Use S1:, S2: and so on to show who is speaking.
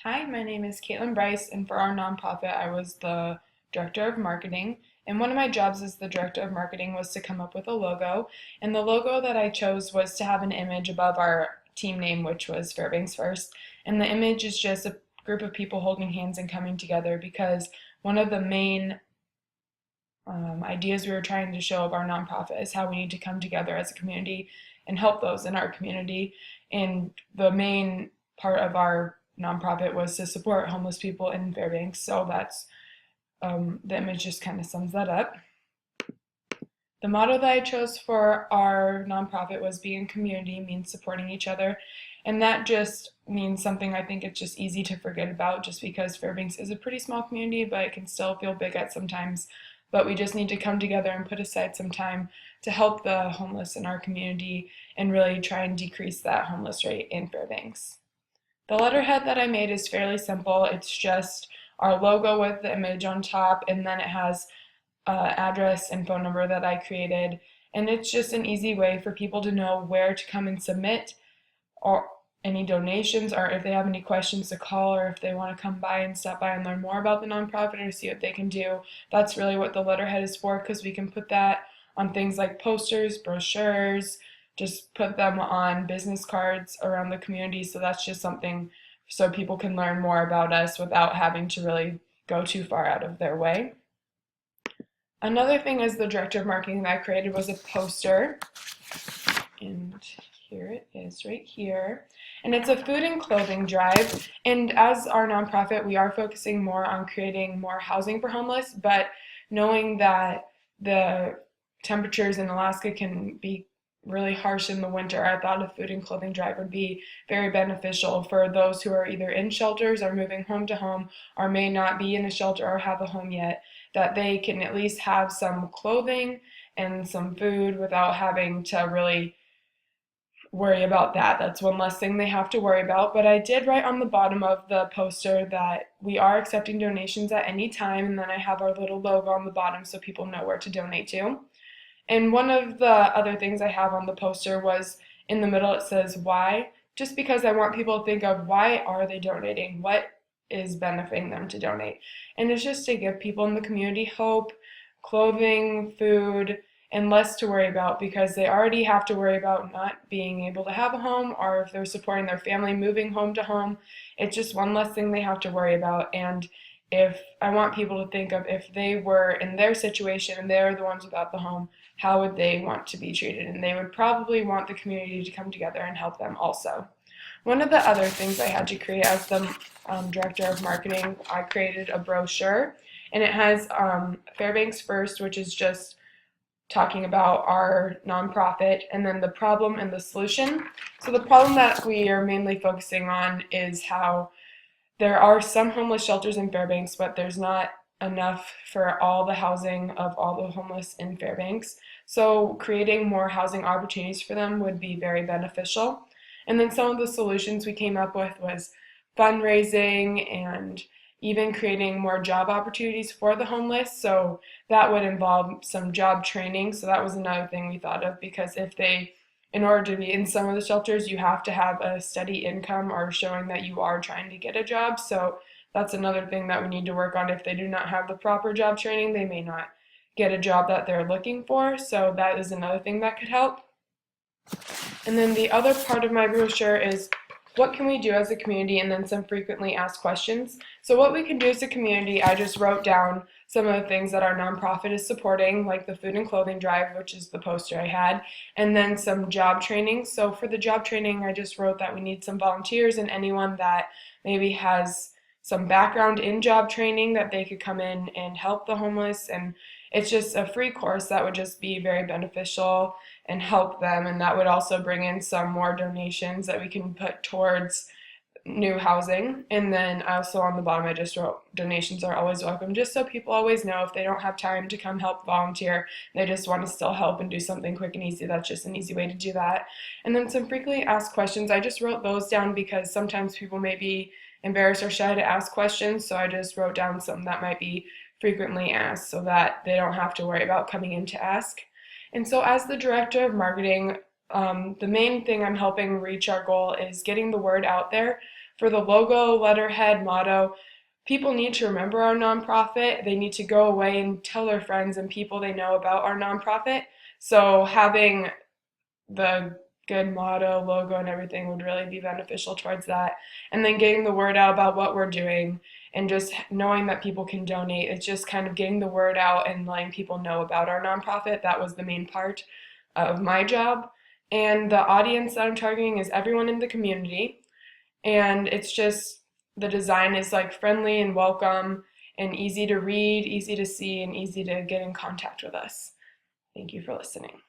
S1: Hi, my name is Caitlin Bryce, and for our nonprofit, I was the director of marketing. And one of my jobs as the director of marketing was to come up with a logo. And the logo that I chose was to have an image above our team name, which was Fairbanks First. And the image is just a group of people holding hands and coming together because one of the main ideas we were trying to show of our nonprofit is how we need to come together as a community and help those in our community. And the main part of our nonprofit was to support homeless people in Fairbanks. So that's the image just kind of sums that up. The motto that I chose for our nonprofit was being community means supporting each other. And that just means something I think it's just easy to forget about just because Fairbanks is a pretty small community, but it can still feel big at sometimes. But we just need to come together and put aside some time to help the homeless in our community and really try and decrease that homeless rate in Fairbanks. The letterhead that I made is fairly simple. It's just our logo with the image on top, and then it has address and phone number that I created. And it's just an easy way for people to know where to come and submit or any donations, or if they have any questions to call, or if they want to come by and stop by and learn more about the nonprofit or see what they can do. That's really what the letterhead is for, because we can put that on things like posters, brochures, just put them on business cards around the community. So that's just something so people can learn more about us without having to really go too far out of their way. Another thing as the director of marketing that I created was a poster, and here it is right here. And it's a food and clothing drive. And as our nonprofit, we are focusing more on creating more housing for homeless, but knowing that the temperatures in Alaska can be really harsh in the winter, I thought a food and clothing drive would be very beneficial for those who are either in shelters or moving home to home or may not be in a shelter or have a home yet, that they can at least have some clothing and some food without having to really worry about that. That's one less thing they have to worry about. But I did write on the bottom of the poster that we are accepting donations at any time, and then I have our little logo on the bottom so people know where to donate to. And one of the other things I have on the poster was in the middle it says why, just because I want people to think of why are they donating? What is benefiting them to donate? And it's just to give people in the community hope, clothing, food, and less to worry about because they already have to worry about not being able to have a home, or if they're supporting their family moving home to home, it's just one less thing they have to worry about. And if I want people to think of if they were in their situation and they're the ones without the home, how would they want to be treated? And they would probably want the community to come together and help them also. One of the other things I had to create as the director of marketing, I created a brochure, and it has Fairbanks First, which is just talking about our nonprofit, and then the problem and the solution. So the problem that we are mainly focusing on is how there are some homeless shelters in Fairbanks, but there's not enough for all the housing of all the homeless in Fairbanks. So creating more housing opportunities for them would be very beneficial. And then some of the solutions we came up with was fundraising and even creating more job opportunities for the homeless. So that would involve some job training. So that was another thing we thought of, because in order to be in some of the shelters, you have to have a steady income or showing that you are trying to get a job. So that's another thing that we need to work on. If they do not have the proper job training, they may not get a job that they're looking for. So that is another thing that could help. And then the other part of my brochure is what can we do as a community, and then some frequently asked questions. So what we can do as a community, I just wrote down some of the things that our nonprofit is supporting, like the food and clothing drive, which is the poster I had, and then some job training. So for the job training, I just wrote that we need some volunteers and anyone that maybe has some background in job training that they could come in and help the homeless. And it's just a free course that would just be very beneficial and help them, and that would also bring in some more donations that we can put towards new housing. And then also on the bottom I just wrote donations are always welcome, just so people always know if they don't have time to come help volunteer, they just want to still help and do something quick and easy, that's just an easy way to do that. And then some frequently asked questions, I just wrote those down because sometimes people may be embarrassed or shy to ask questions, so I just wrote down some that might be frequently asked so that they don't have to worry about coming in to ask. And so as the director of marketing, The main thing I'm helping reach our goal is getting the word out there. For the logo, letterhead, motto, people need to remember our nonprofit. They need to go away and tell their friends and people they know about our nonprofit. So having the good motto, logo, and everything would really be beneficial towards that. And then getting the word out about what we're doing and just knowing that people can donate. It's just kind of getting the word out and letting people know about our nonprofit. That was the main part of my job. And the audience that I'm targeting is everyone in the community. And it's just the design is like friendly and welcome and easy to read, easy to see, and easy to get in contact with us. Thank you for listening.